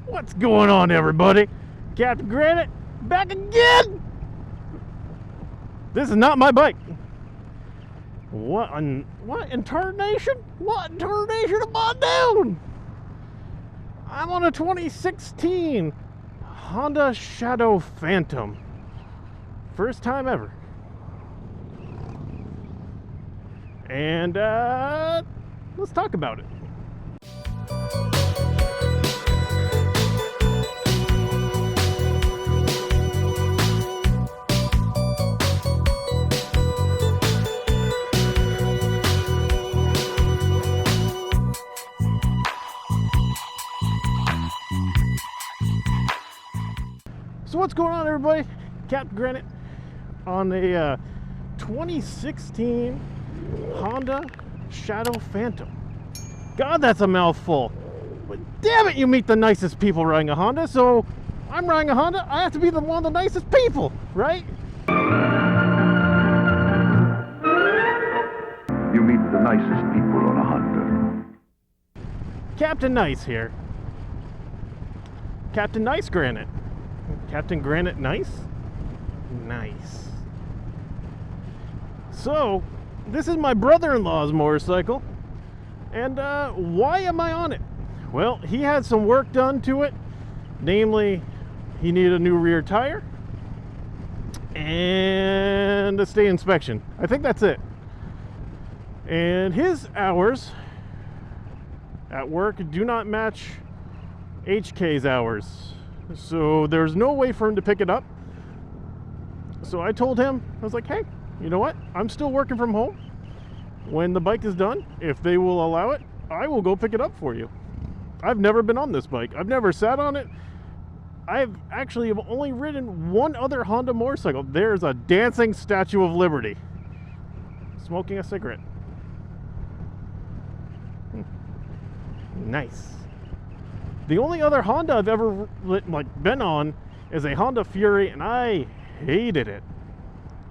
What's going on, everybody? Captain Granite back again. This is not my bike. What in tarnation? What in tarnation am I doing? I'm on a 2016 Honda Shadow Phantom. First time ever. And let's talk about it. So what's going on, everybody? Captain Granite on a 2016 Honda Shadow Phantom. God, that's a mouthful. But damn it, you meet the nicest people riding a Honda, so I'm riding a Honda, I have to be one of the nicest people, right? You meet the nicest people on a Honda. Captain Nice here. Captain Nice Granite. Captain Granite Nice? Nice. So, this is my brother-in-law's motorcycle. And why am I on it? Well, he had some work done to it. Namely, he needed a new rear tire and a state inspection. I think that's it. And his hours at work do not match HK's hours. So there's no way for him to pick it up. So I told him, I was like, hey, you know what? I'm still working from home. When the bike is done, if they will allow it, I will go pick it up for you. I've never been on this bike. I've never sat on it. I've actually only ridden one other Honda motorcycle. There's a dancing Statue of Liberty. Smoking a cigarette. Nice. The only other Honda I've ever been on is a Honda Fury, and I hated it.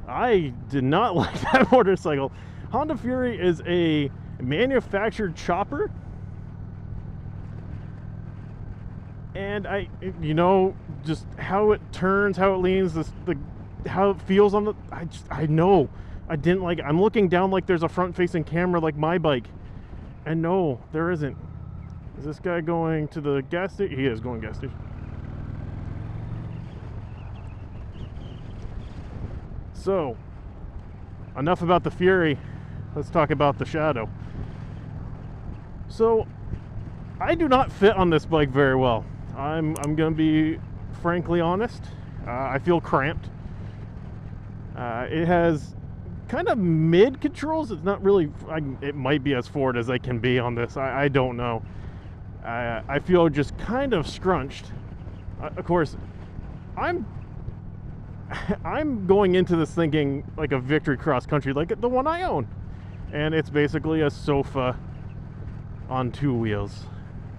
I did not like that motorcycle. Honda Fury is a manufactured chopper, and just how it turns, how it leans, how it feels on the. I know I didn't like it. I'm looking down like there's a front-facing camera like my bike, and no, there isn't. Is this guy going to the gas station? He is going gas station. So, enough about the Fury. Let's talk about the Shadow. So, I do not fit on this bike very well. I'm going to be frankly honest. I feel cramped. It has kind of mid controls. It's not really. It might be as forward as I can be on this. I don't know. I feel just kind of scrunched. Of course, I'm going into this thinking like a Victory Cross Country, like the one I own, and it's basically a sofa on two wheels.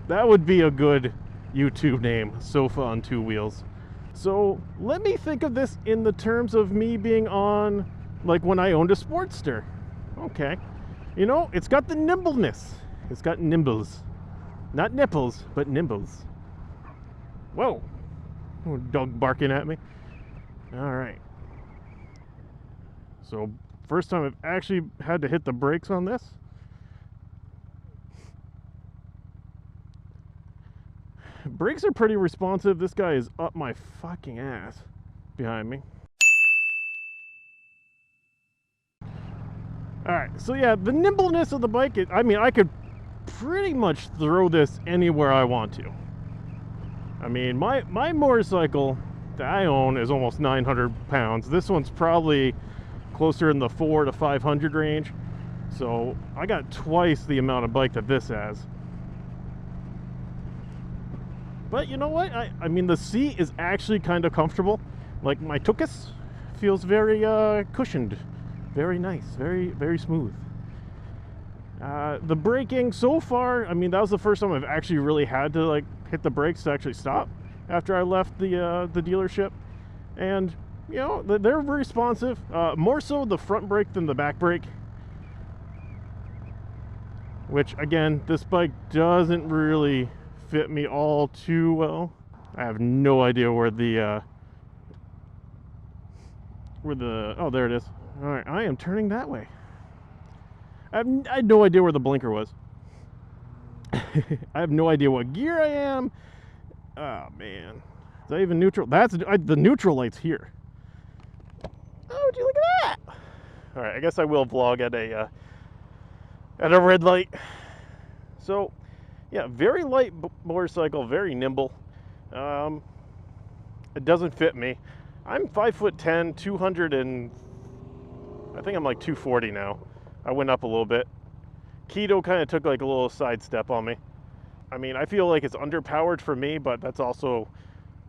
That would be a good YouTube name, sofa on two wheels. So let me think of this in the terms of me being on like when I owned a Sportster. Okay, it's got the nimbleness. It's got nimbles. Not nipples, but nimbles. Whoa. Dog barking at me. Alright. So, first time I've actually had to hit the brakes on this. Brakes are pretty responsive. This guy is up my fucking ass behind me. Alright, so yeah, the nimbleness of the bike, I could pretty much throw this anywhere I want to. I mean, my motorcycle that I own is almost 900 pounds. This one's probably closer in the 400 to 500 range. So I got twice the amount of bike that this has. But you know what? I mean, the seat is actually kind of comfortable. Like my Tucus feels very cushioned. Very nice. Very, very smooth. The braking so far, I mean, that was the first time I've actually really had to like hit the brakes to actually stop after I left the dealership. And they're responsive, more so the front brake than the back brake, which again, this bike doesn't really fit me all too well. I have no idea where the oh, there it is. All right, I am turning that way. I had no idea where the blinker was. I have no idea what gear I am. Oh man, is that even neutral? That's the neutral light's here. Oh, would you look at that? All right, I guess I will vlog at a red light. So, yeah, very light motorcycle, very nimble. It doesn't fit me. I'm 5'10", 200 and I think I'm like 240 now. I went up a little bit. Keto kind of took like a little sidestep on me. I mean, I feel like it's underpowered for me, but that's also,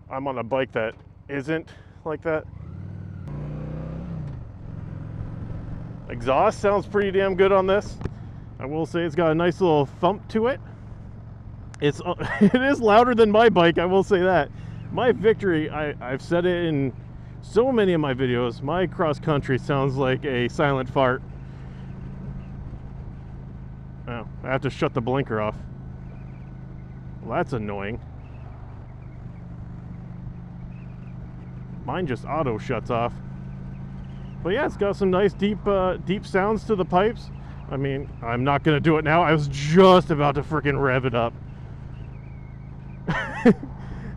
I'm on a bike that isn't like that. Exhaust sounds pretty damn good on this. I will say it's got a nice little thump to it. It is louder than my bike, I will say that. My Victory, I've said it in so many of my videos, my cross country sounds like a silent fart. Oh, I have to shut the blinker off. Well, that's annoying. Mine just auto shuts off. But yeah, it's got some nice deep sounds to the pipes. I mean, I'm not gonna do it now. I was just about to freaking rev it up.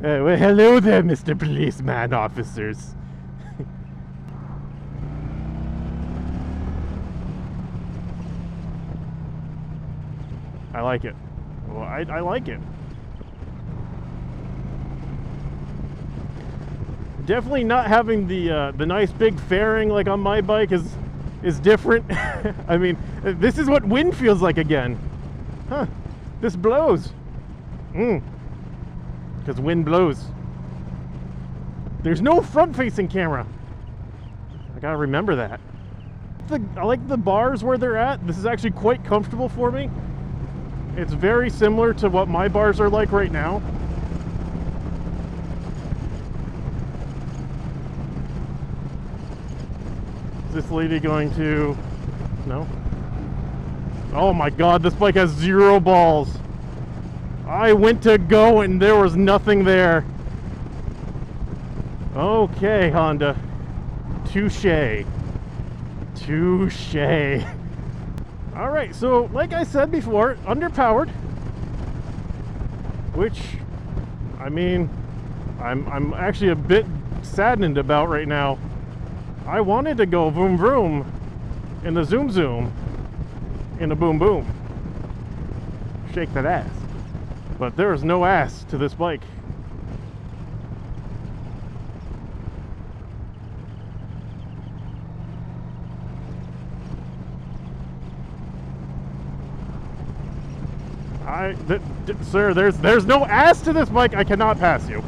Well, hello there, Mr. Policeman officers. I like it. Well, I like it. Definitely not having the nice big fairing like on my bike is different. I mean, this is what wind feels like again. Huh? This blows. Because wind blows. There's no front-facing camera. I gotta remember that. I like the bars where they're at. This is actually quite comfortable for me. It's very similar to what my bars are like right now. Is this lady going to... No? Oh my god, this bike has 0 balls. I went to go and there was nothing there. Okay, Honda. Touche. Touche. Alright, so like I said before, underpowered. Which, I mean, I'm actually a bit saddened about right now. I wanted to go vroom vroom in the zoom zoom in the boom boom. Shake that ass. But there is no ass to this bike. Sir, there's no ass to this bike. I cannot pass you.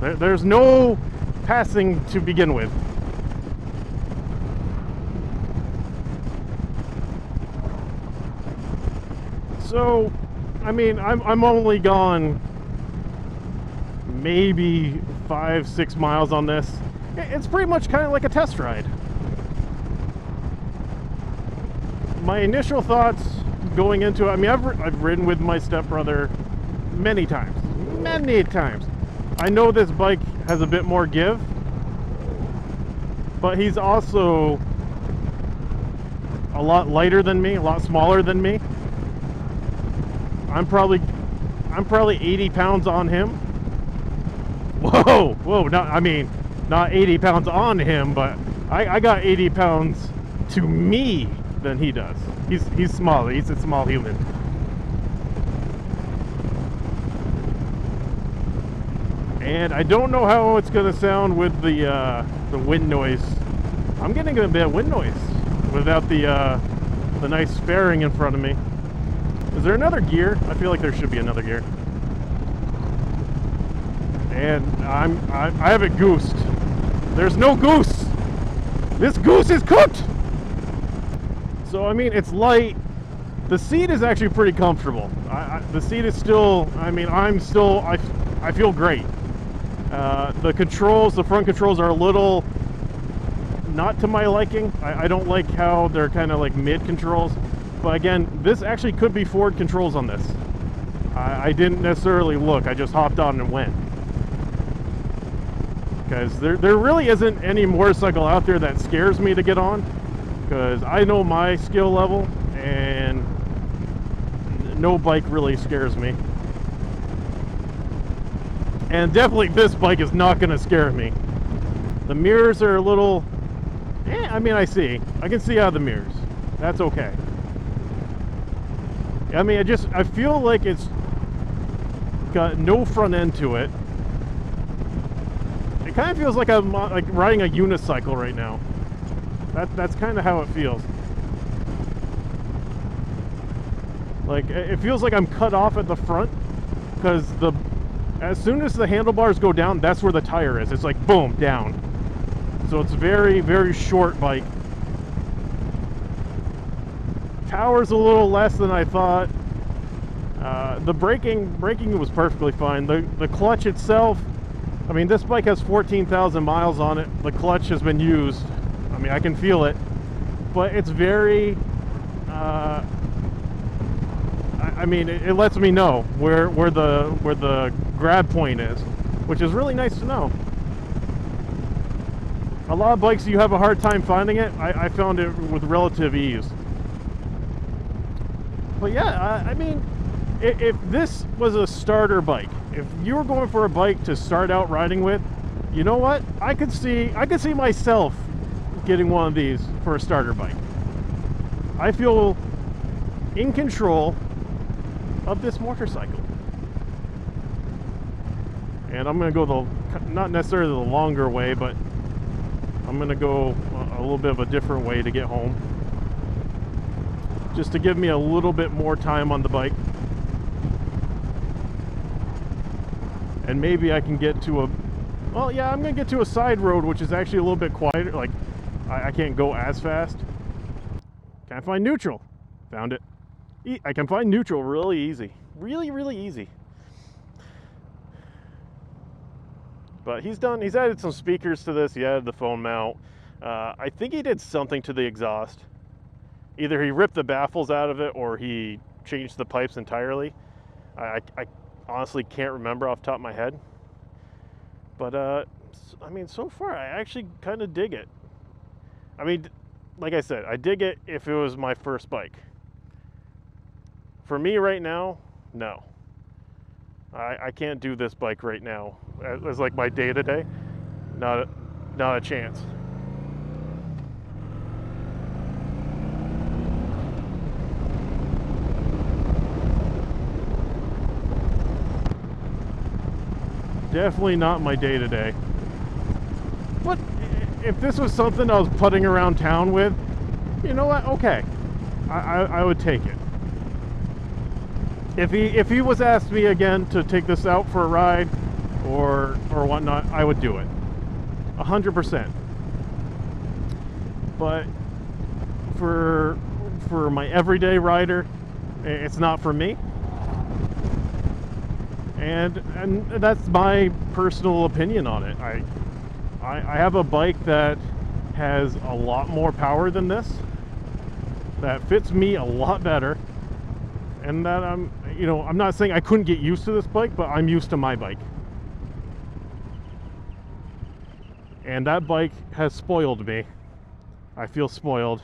There's no passing to begin with. So, I mean, I'm only gone maybe 5-6 miles on this. It's pretty much kind of like a test ride. My initial thoughts going into it, I mean, I've ridden with my stepbrother many times. I know this bike has a bit more give, but he's also a lot lighter than me, a lot smaller than me. I'm probably 80 pounds on him. Whoa, I mean, not 80 pounds on him, but I got 80 pounds to me than he does. He's small. He's a small human. And I don't know how it's gonna sound with the wind noise. I'm getting a bit of wind noise without the nice fairing in front of me. Is there another gear? I feel like there should be another gear. And I have it goosed. There's no goose. This goose is cooked. So I mean, it's light. The seat is actually pretty comfortable. The seat is still. I mean, I feel great. The controls, the front controls are a little not to my liking. I don't like how they're kind of like mid controls. But again, this actually could be forward controls on this. I didn't necessarily look. I just hopped on and went. Because there really isn't any motorcycle out there that scares me to get on. Because I know my skill level, and no bike really scares me. And definitely this bike is not going to scare me. The mirrors are a little... I mean, I can see out of the mirrors. That's okay. I mean, I feel like it's got no front end to it. It kind of feels like I'm like riding a unicycle right now. That's kind of how it feels. Like, it feels like I'm cut off at the front, because as soon as the handlebars go down, that's where the tire is. It's like boom, down. So it's very, very short bike. Power's a little less than I thought. The braking was perfectly fine. The clutch itself, I mean, this bike has 14,000 miles on it. The clutch has been used. I mean, I can feel it, but it's very, I mean, it lets me know where the grab point is, which is really nice to know. A lot of bikes, you have a hard time finding it. I found it with relative ease. But yeah, I mean, if this was a starter bike, if you were going for a bike to start out riding with, you know what? I could see myself getting one of these for a starter bike. I feel in control of this motorcycle. And I'm going to go not necessarily the longer way, but I'm going to go a little bit of a different way to get home, just to give me a little bit more time on the bike. And maybe I can get to well, yeah, I'm going to get to a side road, which is actually a little bit quieter. Like, I can't go as fast. Can't find neutral. Found it. I can find neutral really easy. Really, really easy. But he's added some speakers to this. He added the phone mount. I think he did something to the exhaust. Either he ripped the baffles out of it, or he changed the pipes entirely. I honestly can't remember off the top of my head. But, I mean, so far, I actually kind of dig it. I mean, like I said, I dig it if it was my first bike. For me right now, no. I can't do this bike right now as like my day-to-day. Not a chance. Definitely not my day-to-day. But if this was something I was putting around town with, you know what? Okay, I would take it. If he was asked me again to take this out for a ride or whatnot, I would do it, 100%. But for my everyday rider, it's not for me. And that's my personal opinion on it. I have a bike that has a lot more power than this, that fits me a lot better, and that I'm not saying I couldn't get used to this bike, but I'm used to my bike. And that bike has spoiled me. I feel spoiled.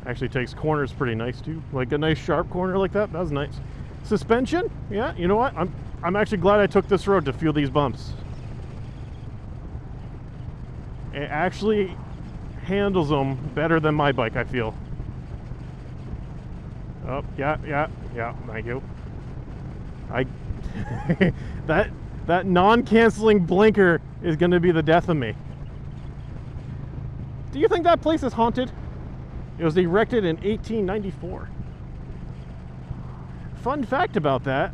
Actually takes corners pretty nice too. Like a nice sharp corner like that. That was nice. Suspension? Yeah, you know what? I'm actually glad I took this road to feel these bumps. It actually handles them better than my bike, I feel. Oh, yeah, thank you. That non-canceling blinker is going to be the death of me. Do you think that place is haunted? It was erected in 1894. Fun fact about that,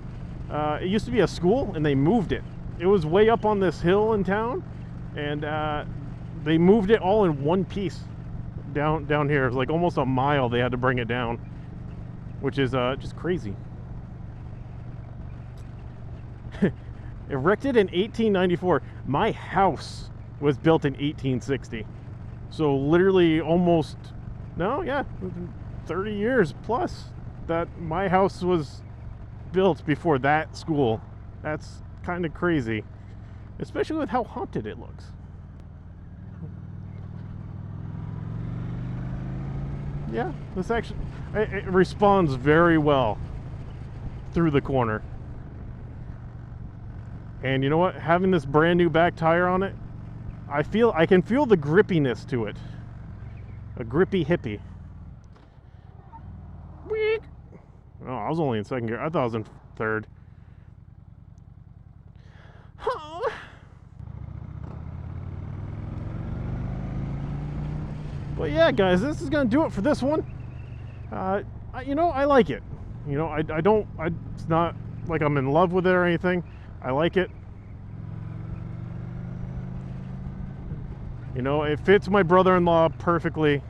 it used to be a school and they moved it. It was way up on this hill in town, and they moved it all in one piece down here. It was like almost a mile they had to bring it down, which is just crazy. Erected in 1894. My house was built in 1860. So literally almost, 30 years plus that my house was built before that school. That's kind of crazy, especially with how haunted it looks. Yeah, this actually, it responds very well through the corner. And you know what? Having this brand new back tire on it, I can feel the grippiness to it. A grippy hippie. Week. Oh, I was only in second gear. I thought I was in third. Oh. But yeah, guys, this is gonna do it for this one. You know, I like it. You know, it's not like I'm in love with it or anything. I like it. You know, it fits my brother-in-law perfectly.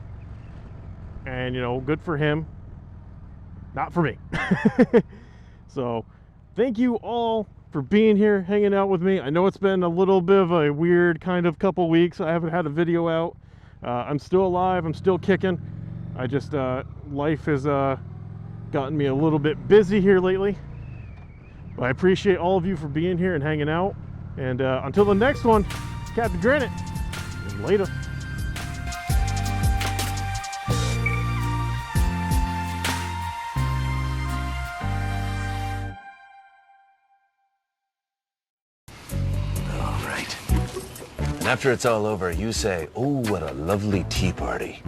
And, you know, good for him. Not for me. So, thank you all for being here, hanging out with me. I know it's been a little bit of a weird kind of couple weeks. I haven't had a video out. I'm still alive. I'm still kicking. I just, life has gotten me a little bit busy here lately. But I appreciate all of you for being here and hanging out. And until the next one, it's Captain Granite. And later. All right. And after it's all over, you say, "Oh, what a lovely tea party."